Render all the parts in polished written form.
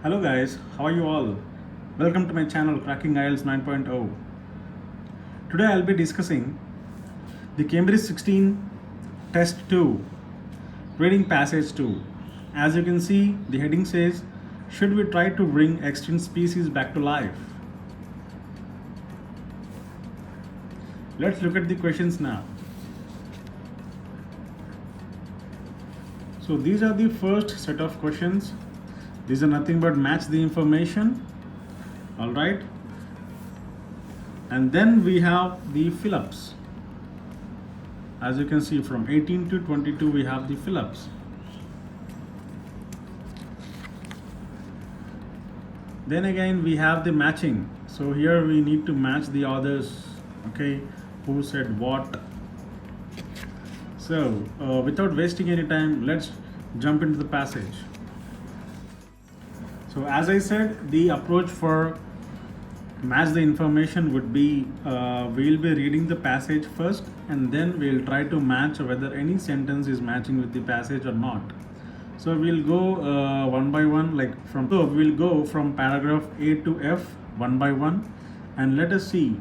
Hello guys, how are you all? Welcome to my channel Cracking IELTS 9.0. Today I'll be discussing the Cambridge 16 Test 2, Reading Passage 2. As you can see, the heading says, should we try to bring extinct species back to life? Let's look at the questions now. So these are the first set of questions. These are nothing but match the information. Alright. And then we have the fill-ups. As you can see, from 18 to 22 we have the fill-ups. Then again we have the matching. So here we need to match the others. Okay, who said what. So without wasting any time, let's jump into the passage. So as I said, the approach for match the information would be we'll be reading the passage first, and then we'll try to match whether any sentence is matching with the passage or not. So we'll go one by one, we'll go from paragraph A to F one by one, and let us see.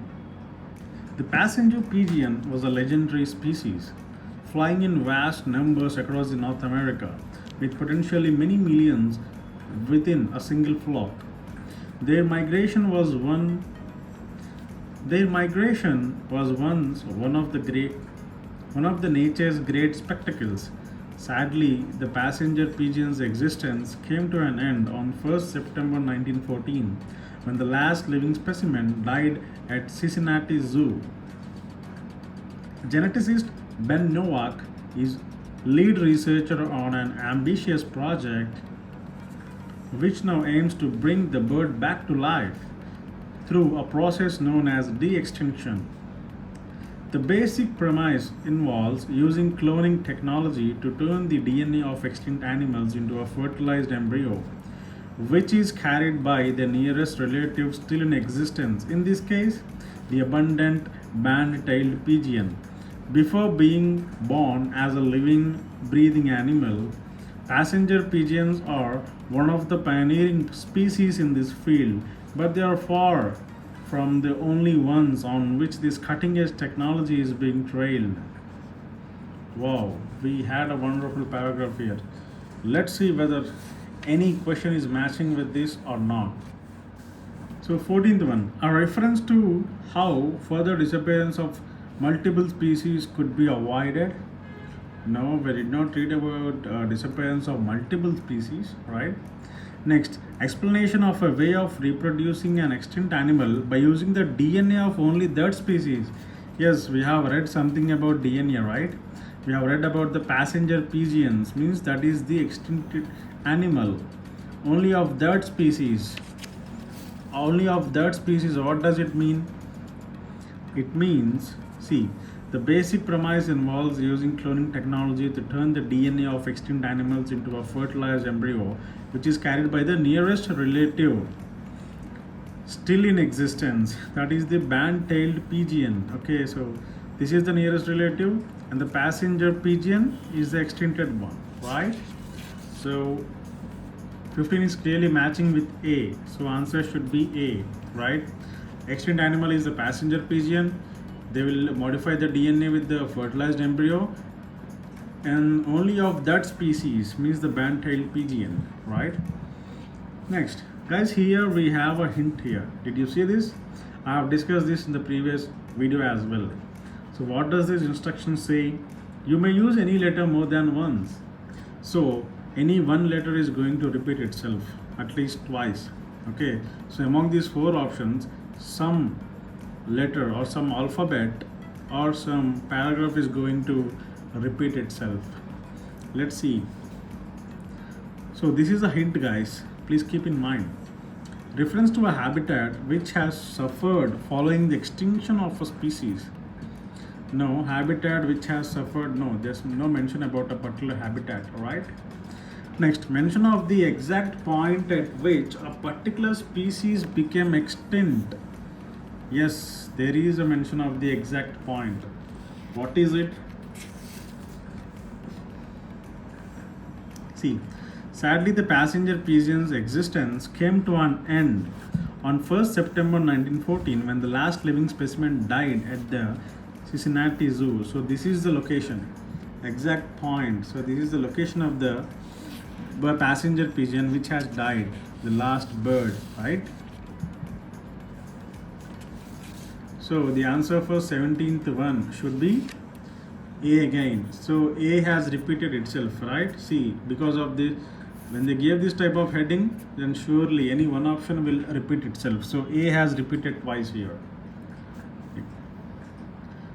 The passenger pigeon was a legendary species, flying in vast numbers across the North America, with potentially many millions within a single flock. Their migration was once one of the nature's great spectacles. Sadly, the passenger pigeon's existence came to an end on 1st September 1914, when the last living specimen died at Cincinnati Zoo. Geneticist Ben Nowak is lead researcher on an ambitious project which now aims to bring the bird back to life through a process known as de-extinction. The basic premise involves using cloning technology to turn the DNA of extinct animals into a fertilized embryo, which is carried by the nearest relative still in existence, in this case, the abundant band-tailed pigeon. Before being born as a living, breathing animal, passenger pigeons are one of the pioneering species in this field, but they are far from the only ones on which this cutting-edge technology is being trailed. Wow, we had a wonderful paragraph here. Let's see whether any question is matching with this or not. So 14th one, a reference to how further disappearance of multiple species could be avoided. No, we did not read about disappearance of multiple species, right? Next, explanation of a way of reproducing an extinct animal by using the DNA of only that species. Yes, we have read something about DNA, right? We have read about the passenger pigeons, means that is the extinct animal. Only of that species. Only of that species, what does it mean? It means, see, the basic premise involves using cloning technology to turn the DNA of extinct animals into a fertilized embryo, which is carried by the nearest relative still in existence, that is the band-tailed pigeon. Okay, so this is the nearest relative, and the passenger pigeon is the extincted one, right? So 15 is clearly matching with A, so answer should be A, right? Extinct animal is the passenger pigeon. They will modify the DNA with the fertilized embryo, and only of that species, means the band-tailed pigeon, right? Next, guys, here we have a hint here. Did you see this? I have discussed this in the previous video as well. So what does this instruction say? You may use any letter more than once. So any one letter is going to repeat itself at least twice. Okay, so among these four options, some letter or some alphabet or some paragraph is going to repeat itself. Let's see. So this is a hint, guys, please keep in mind. Reference to a habitat which has suffered following the extinction of a species. No, habitat which has suffered, no, there's no mention about a particular habitat, right? Next, mention of the exact point at which a particular species became extinct. Yes, there is a mention of the exact point. What is it? See, Sadly, the passenger pigeon's existence came to an end on 1st September 1914 when the last living specimen died at the Cincinnati Zoo. So this is the location, exact point. So this is the location of the passenger pigeon which has died, the last bird, right? So the answer for 17th one should be A again. So A has repeated itself, right? See, because of the when they gave this type of heading, then surely any one option will repeat itself. So A has repeated twice here.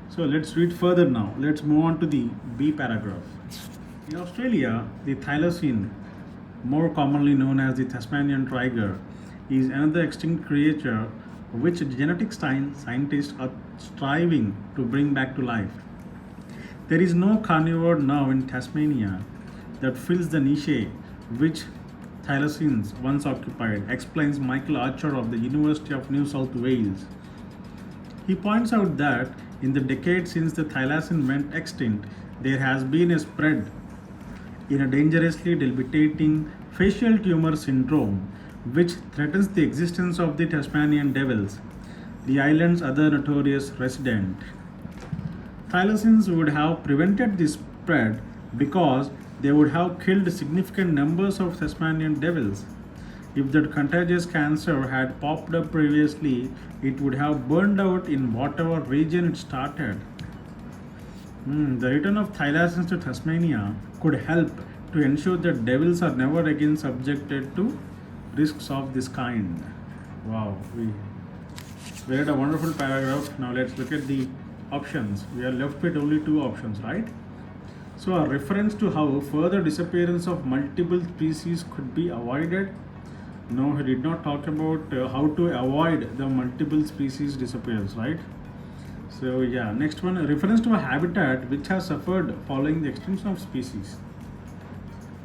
So let's read further now. Let's move on to the B paragraph. In Australia, the thylacine, more commonly known as the Tasmanian tiger, is another extinct creature which genetic scientists are striving to bring back to life. There is no carnivore now in Tasmania that fills the niche which thylacines once occupied, explains Michael Archer of the University of New South Wales. He points out that in the decades since the thylacine went extinct, there has been a spread in a dangerously debilitating facial tumor syndrome which threatens the existence of the Tasmanian devils, the island's other notorious resident. Thylacines would have prevented this spread because they would have killed significant numbers of Tasmanian devils. If that contagious cancer had popped up previously, it would have burned out in whatever region it started. The return of thylacines to Tasmania could help to ensure that devils are never again subjected to risks of this kind. Wow, we read a wonderful paragraph. Now let's look at the options. We are left with only two options, right? So a reference to how further disappearance of multiple species could be avoided. No, he did not talk about how to avoid the multiple species disappearance, right? So yeah, next one, a reference to a habitat which has suffered following the extinction of species.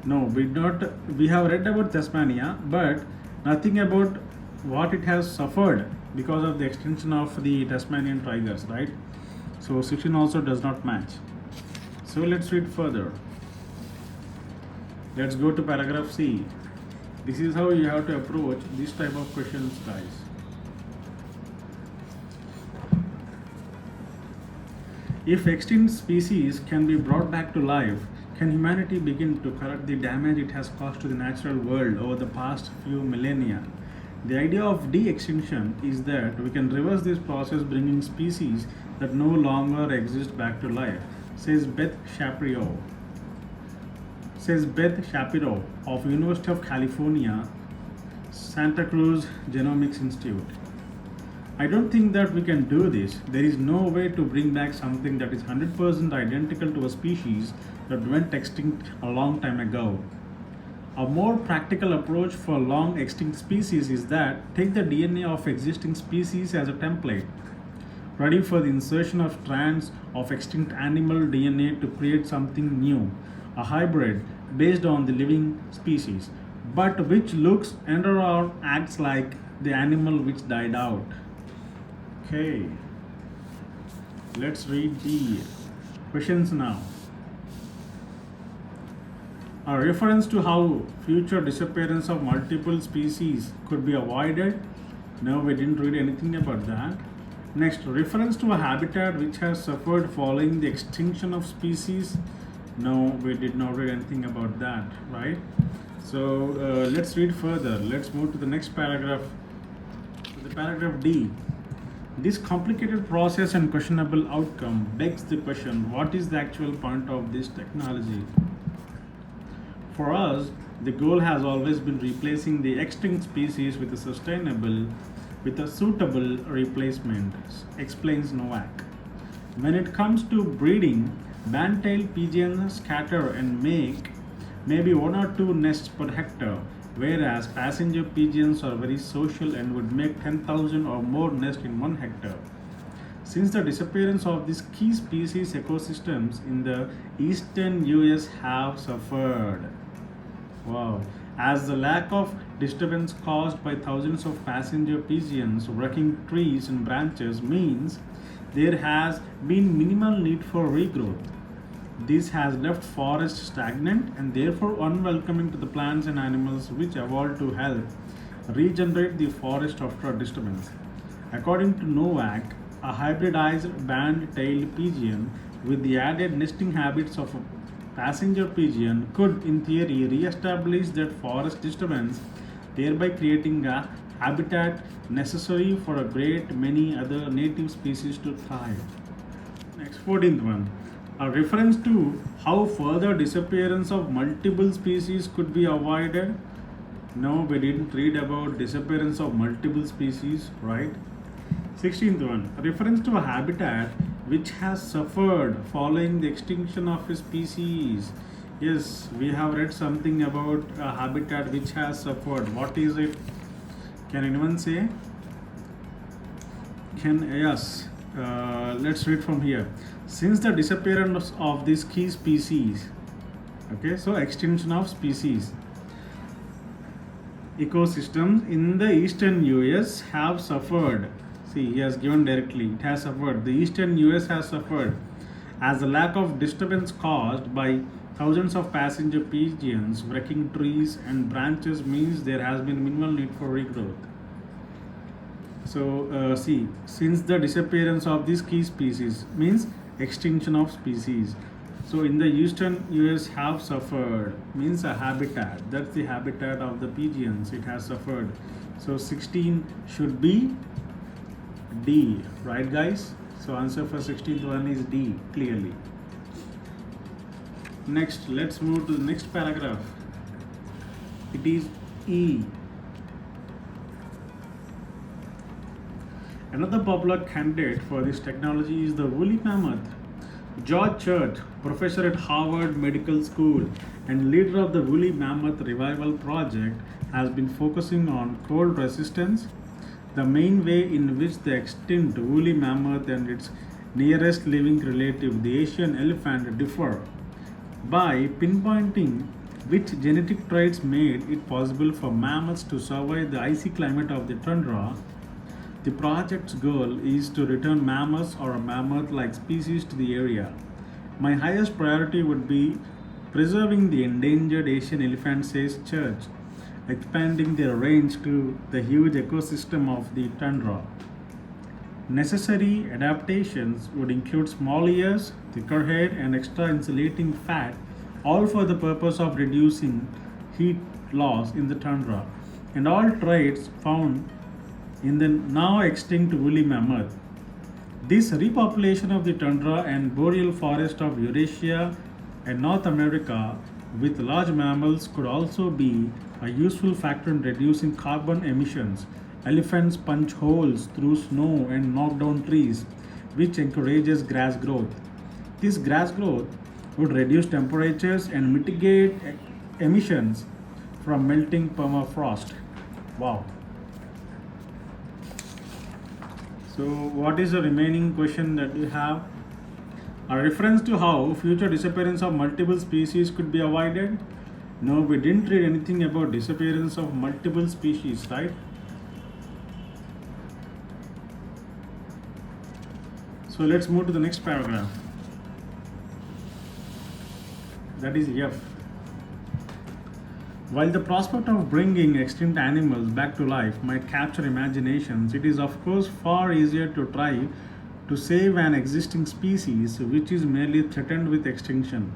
No, we not. We have read about Tasmania, but nothing about what it has suffered because of the extinction of the Tasmanian tigers, right? So 16 also does not match. So let's read further. Let's go to paragraph C. This is how you have to approach this type of questions, guys. If extinct species can be brought back to life, can humanity begin to correct the damage it has caused to the natural world over the past few millennia? The idea of de-extinction is that we can reverse this process, bringing species that no longer exist back to life, says Beth Shapiro of University of California, Santa Cruz Genomics Institute. I don't think that we can do this. There is no way to bring back something that is 100% identical to a species that went extinct a long time ago. A more practical approach for long extinct species is that take the DNA of existing species as a template, ready for the insertion of strands of extinct animal DNA to create something new, a hybrid based on the living species, but which looks and/or acts like the animal which died out. Okay, let's read the questions now. A reference to how future disappearance of multiple species could be avoided. No, we didn't read anything about that. Next, reference to a habitat which has suffered following the extinction of species. No, we did not read anything about that, right? So let's read further. Let's move to the next paragraph. The paragraph D. This complicated process and questionable outcome begs the question, what is the actual point of this technology? For us, the goal has always been replacing the extinct species with a suitable replacement, explains Novak. When it comes to breeding, band-tailed pigeons scatter and make maybe 1 or 2 nests per hectare, whereas passenger pigeons are very social and would make 10,000 or more nests in 1 hectare. Since the disappearance of these key species, ecosystems in the eastern US have suffered. Wow. As the lack of disturbance caused by thousands of passenger pigeons wrecking trees and branches means there has been minimal need for regrowth. This has left forests stagnant and therefore unwelcoming to the plants and animals which evolved to help regenerate the forest after a disturbance. According to Novak, a hybridized band-tailed pigeon with the added nesting habits of a passenger pigeon could, in theory, re-establish that forest disturbance, thereby creating a habitat necessary for a great many other native species to thrive. Next, 14th one. A reference to how further disappearance of multiple species could be avoided. No, we didn't read about disappearance of multiple species, right? 16th one. A reference to a habitat which has suffered following the extinction of a species. Yes, we have read something about a habitat which has suffered. What is it? Can anyone say? Yes. Let's read from here. Since the disappearance of this key species, okay, so extinction of species, ecosystems in the eastern US have suffered. See, he has given directly, it has suffered. The eastern US has suffered as the lack of disturbance caused by thousands of passenger pigeons wrecking trees and branches means there has been minimal need for regrowth. So, see, since the disappearance of these key species means extinction of species. So, in the eastern US have suffered means a habitat. That's the habitat of the pigeons. It has suffered. So, 16 should be D, right, guys? So, answer for 16th one is D, clearly. Next, let's move to the next paragraph. It is E. Another popular candidate for this technology is the woolly mammoth. George Church, professor at Harvard Medical School and leader of the woolly mammoth revival project, has been focusing on cold resistance, the main way in which the extinct woolly mammoth and its nearest living relative, the Asian elephant, differ, by pinpointing which genetic traits made it possible for mammoths to survive the icy climate of the tundra. The project's goal is to return mammoths or a mammoth-like species to the area. My highest priority would be preserving the endangered Asian elephant, says Church, expanding their range to the huge ecosystem of the tundra. Necessary adaptations would include small ears, thicker head, and extra insulating fat, all for the purpose of reducing heat loss in the tundra, and all traits found in the now extinct woolly mammoth. This repopulation of the tundra and boreal forest of Eurasia and North America with large mammals could also be a useful factor in reducing carbon emissions. Elephants punch holes through snow and knock down trees, which encourages grass growth. This grass growth would reduce temperatures and mitigate emissions from melting permafrost. Wow. So, what is the remaining question that we have? A reference to how future disappearance of multiple species could be avoided? No, we didn't read anything about disappearance of multiple species, right? So, let's move to the next paragraph. That is F. While the prospect of bringing extinct animals back to life might capture imaginations, it is of course far easier to try to save an existing species which is merely threatened with extinction.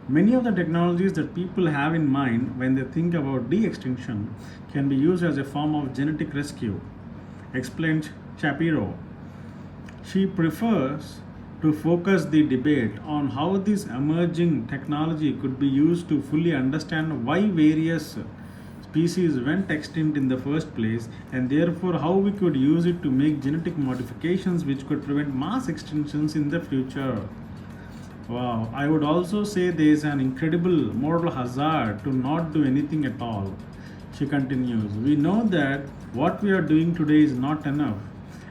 Many of the technologies that people have in mind when they think about de-extinction can be used as a form of genetic rescue, explained Shapiro. She prefers to focus the debate on how this emerging technology could be used to fully understand why various species went extinct in the first place, and therefore how we could use it to make genetic modifications which could prevent mass extinctions in the future. Wow, I would also say there is an incredible moral hazard to not do anything at all. She continues, we know that what we are doing today is not enough,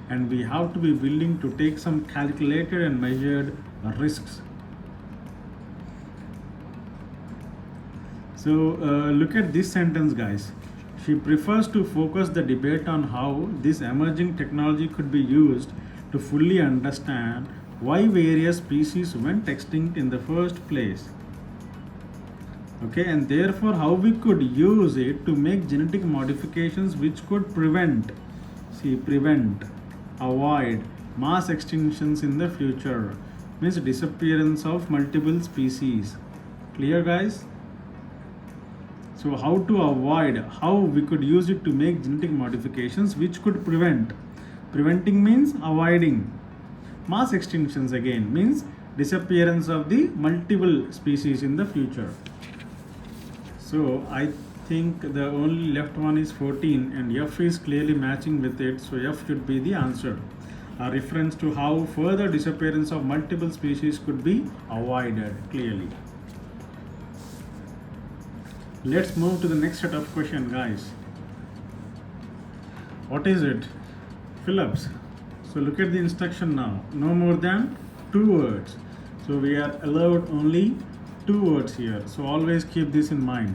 and we have to be willing to take some calculated and measured risks. So look at this sentence, guys. She prefers to focus the debate on how this emerging technology could be used to fully understand why various species went extinct in the first place. Okay, and therefore how we could use it to make genetic modifications which could prevent, avoid mass extinctions in the future, means disappearance of multiple species. Clear, guys? So how to avoid, how we could use it to make genetic modifications which could prevent. Preventing means avoiding. Mass extinctions again means disappearance of the multiple species in the future. So I think the only left one is 14 and F is clearly matching with it, so F should be the answer. A reference to how further disappearance of multiple species could be avoided clearly. Let's move to the next set of questions, guys. What is it? Phillips. So look at the instruction now. No more than 2 words. So we are allowed only 2 words here. So always keep this in mind.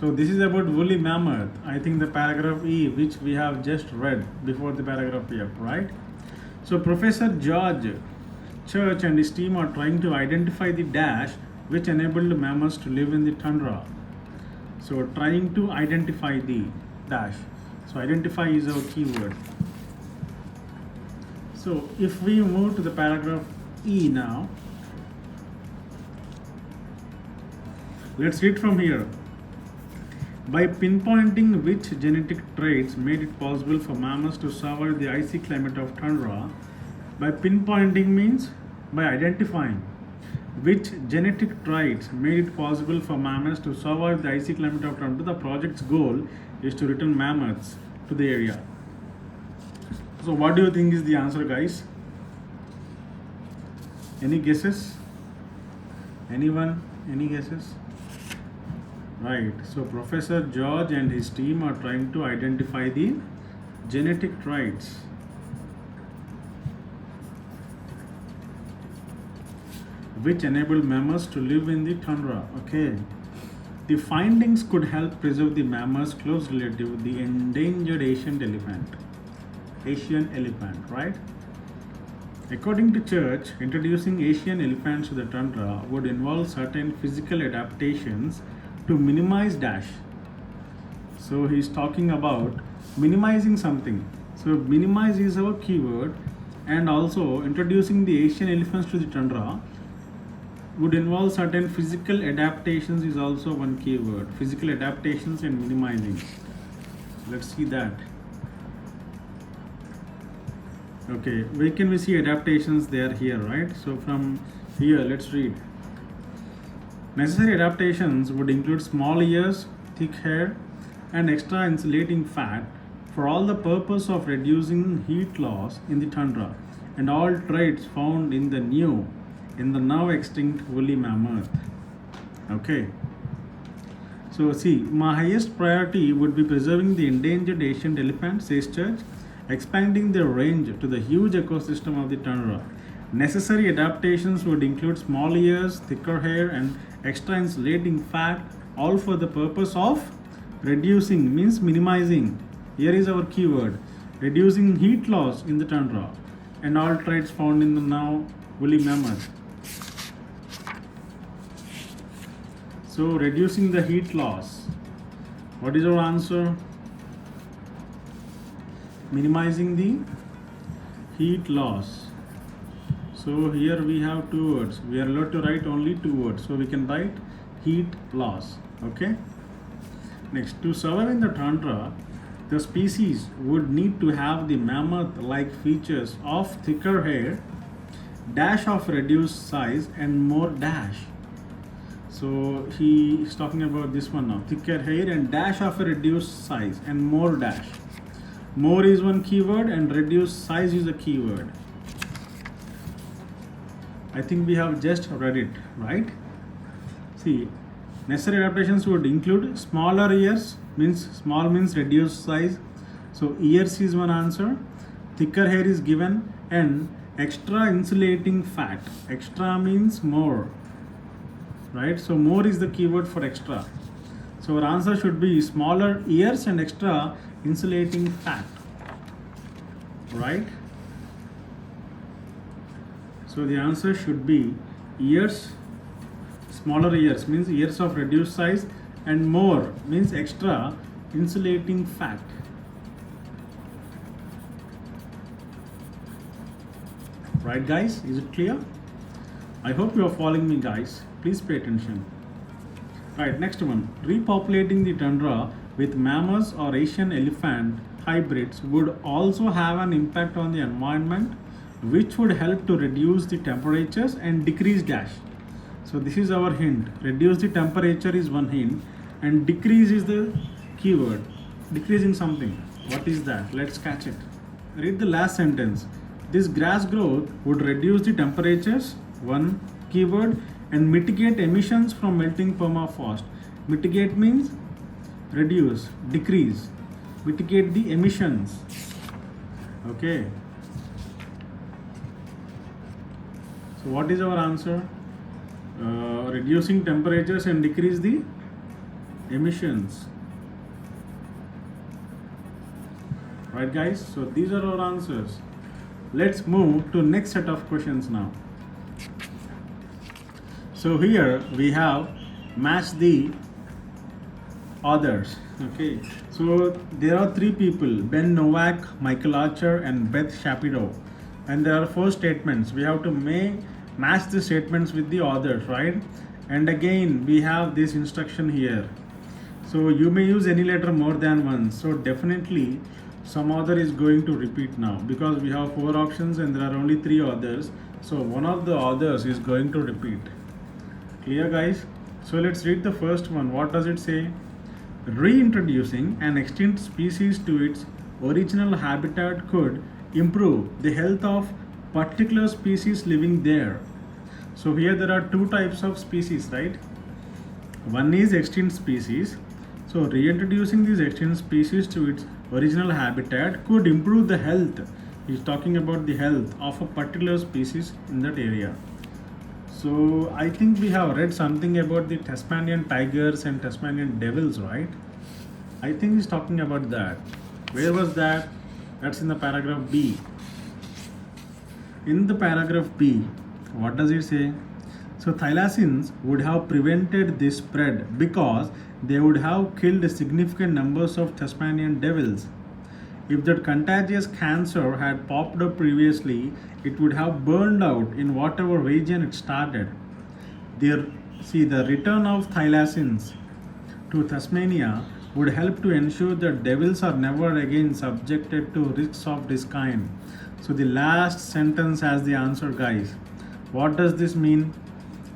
So this is about woolly mammoth. I think the paragraph E, which we have just read before the paragraph F, right? So Professor George Church and his team are trying to identify the dash which enabled mammoths to live in the tundra. So trying to identify the dash. So identify is our keyword. So if we move to the paragraph E now, let's read from here. By pinpointing which genetic traits made it possible for mammals to survive the icy climate of tundra, by pinpointing means by identifying which genetic traits made it possible for mammals to survive the icy climate of tundra, the project's goal is to return mammoths to the area. So what do you think is the answer, guys? Any guesses? Anyone? Any guesses? Right. So Professor George and his team are trying to identify the genetic traits which enable mammoths to live in the tundra. Okay. The findings could help preserve the mammoth's close relative, the endangered Asian elephant. Right? According to Church, introducing Asian elephants to the tundra would involve certain physical adaptations to minimize dash. So he's talking about minimizing something. So minimize is our keyword, and also introducing the Asian elephants to the tundra would involve certain physical adaptations is also one keyword. Physical adaptations and minimizing. Let's see that. Okay, where can we see adaptations? They are here, right? So from here, let's read. Necessary adaptations would include small ears, thick hair, and extra insulating fat for all the purpose of reducing heat loss in the tundra, and all traits found in the now extinct woolly mammoth. Okay. So see, my highest priority would be preserving the endangered Asian elephant, says Church, expanding their range to the huge ecosystem of the tundra. Necessary adaptations would include small ears, thicker hair, and extra insulating fat, all for the purpose of reducing, means minimizing. Here is our keyword. Reducing heat loss in the tundra, and all traits found in the now woolly mammoth. So reducing the heat loss. What is our answer? Minimizing the heat loss. So here we have 2 words. We are allowed to write only 2 words. So we can write heat loss. Okay. Next, to survive in the tundra, the species would need to have the mammoth-like features of thicker hair, dash of reduced size, and more dash. So he is talking about this one now. Thicker hair and dash of a reduced size and more dash. More is one keyword and reduced size is a keyword. I think we have just read it, right? See, necessary adaptations would include smaller ears, means small means reduced size. So ears is one answer. Thicker hair is given, and extra insulating fat. Extra means more, right? So more is the keyword for extra. So our answer should be smaller ears and extra insulating fat, right? So the answer should be ears. Smaller ears means ears of reduced size, and more means extra insulating fat. Right guys, is it clear? I hope you are following me guys. Please pay attention. Right, next one. Repopulating the tundra with mammoths or Asian elephant hybrids would also have an impact on the environment, which would help to reduce the temperatures and decrease dash. So this is our hint. Reduce the temperature is one hint, and decrease is the keyword. Decreasing something. What is that? Let's catch it. Read the last sentence. This grass growth would reduce the temperatures, one keyword, and mitigate emissions from melting permafrost. Mitigate means reduce, decrease. Mitigate the emissions. Okay. So what is our answer? Reducing temperatures and decrease the emissions. Right guys, so these are our answers. Let's move to next set of questions now. So here we have match the authors. Okay, so there are three people: Ben Novak, Michael Archer, and Beth Shapiro. And there are four statements. We have to match the statements with the authors, right? And again we have this instruction here. So you may use any letter more than once. So definitely some author is going to repeat now, because we have four options and there are only three authors. So one of the authors is going to repeat. Clear guys? So let's read the first one. What does it say? Reintroducing an extinct species to its original habitat could improve the health of particular species living there. So here there are two types of species, right? One is extinct species. So reintroducing these extinct species to its original habitat could improve the health. He's talking about the health of a particular species in that area. So I think we have read something about the Tasmanian tigers and Tasmanian devils, right? I think he's talking about that. Where was that? That's in the paragraph B. In the paragraph B, what does it say? So thylacines would have prevented this spread because they would have killed significant numbers of Tasmanian devils. If that contagious cancer had popped up previously, it would have burned out in whatever region it started. The return of thylacines to Tasmania would help to ensure that devils are never again subjected to risks of this kind. So the last sentence has the answer, guys. What does this mean?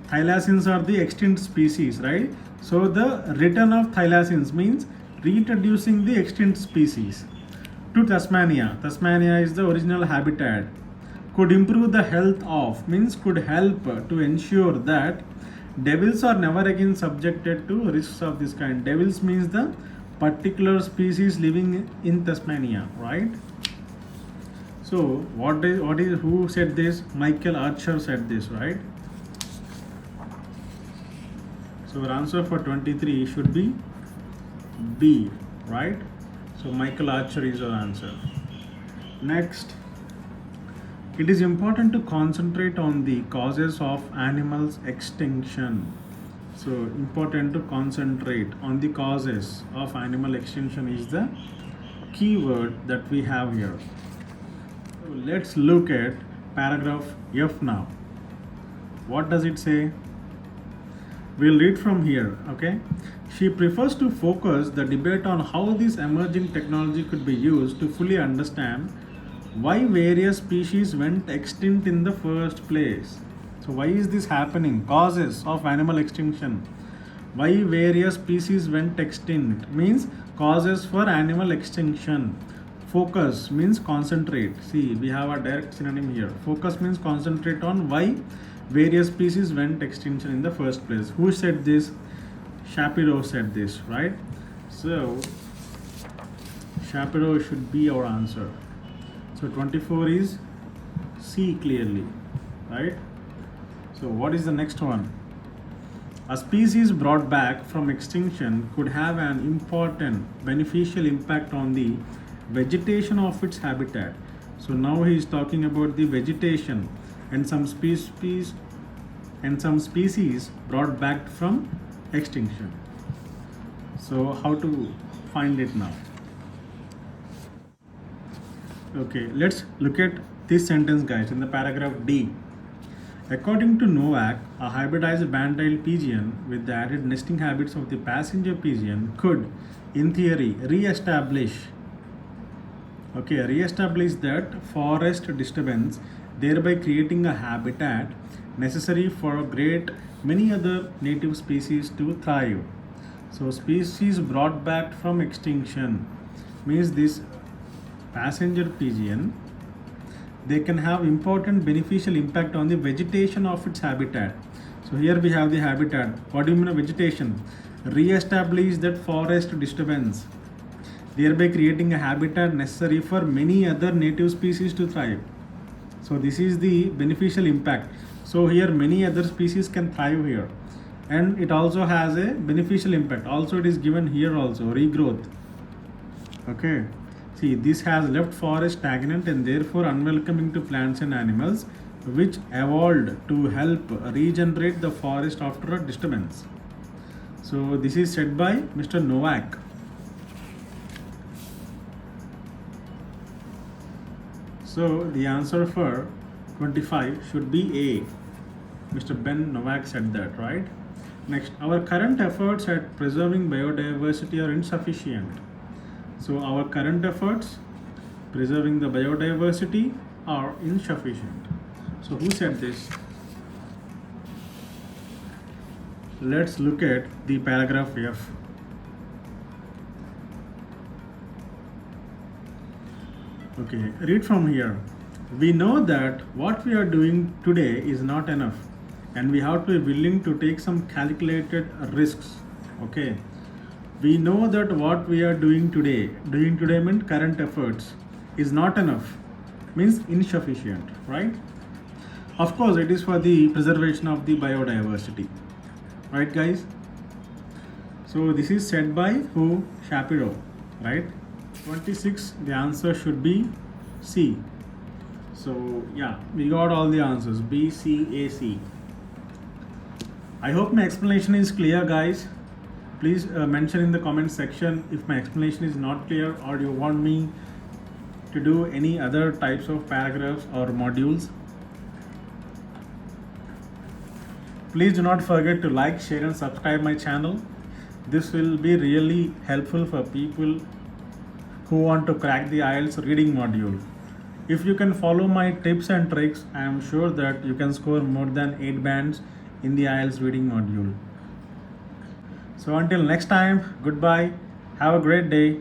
Thylacines are the extinct species, right? So the return of thylacines means reintroducing the extinct species to Tasmania. Tasmania is the original habitat. Could improve the health of means could help to ensure that devils are never again subjected to risks of this kind. Devils means the particular species living in Tasmania, right? So who said this? Michael Archer said this, right? So our answer for 23 should be B, right? So Michael Archer is our answer. Next, it is important to concentrate on the causes of animals extinction. So important to concentrate on the causes of animal extinction is the keyword that we have here. So let's look at paragraph F now. What does it say? We'll read from here, okay? She prefers to focus the debate on how this emerging technology could be used to fully understand why various species went extinct in the first place. So why is this happening? Causes of animal extinction. Why various species went extinct means causes for animal extinction. Focus means concentrate. See, we have a direct synonym here. Focus means concentrate on why various species went extinction in the first place. Who said this? Shapiro said this, right? So Shapiro should be our answer. So 24 is C clearly, right? So what is the next one? A species brought back from extinction could have an important beneficial impact on the vegetation of its habitat. So now he is talking about the vegetation. and some species brought back from extinction. So how to find it now? Okay, let's look at this sentence, guys, in the paragraph D. According to Novak, a hybridized band-tailed pigeon with the added nesting habits of the passenger pigeon could, in theory, re-establish that forest disturbance, thereby creating a habitat necessary for a great many other native species to thrive. So species brought back from extinction means this passenger pigeon, they can have important beneficial impact on the vegetation of its habitat. So here we have the habitat. What do you mean by vegetation? Re-establish that forest disturbance, thereby creating a habitat necessary for many other native species to thrive. So this is the beneficial impact. So here many other species can thrive here, and it also has a beneficial impact. Also it is given here also, regrowth. Okay. See, this has left forest stagnant and therefore unwelcoming to plants and animals, which evolved to help regenerate the forest after a disturbance. So this is said by Mr. Novak. So the answer for 25 should be A. Mr. Ben Novak said that, right? Next, our current efforts at preserving biodiversity are insufficient. So our current efforts preserving the biodiversity are insufficient. So who said this? Let's look at the paragraph F. Okay, read from here. We know that what we are doing today is not enough, and we have to be willing to take some calculated risks. Okay. We know that what we are doing today means current efforts, is not enough, means insufficient, right? Of course, it is for the preservation of the biodiversity, right, guys? So this is said by who? Shapiro, right? 26, the answer should be C. So yeah, we got all the answers, B, C, A, C. I hope my explanation is clear, guys. Please mention in the comment section if my explanation is not clear or you want me to do any other types of paragraphs or modules. Please do not forget to like, share and subscribe my channel. This will be really helpful for people who want to crack the IELTS reading module. If you can follow my tips and tricks, I am sure that you can score more than 8 bands in the IELTS reading module. So until next time, goodbye. Have a great day.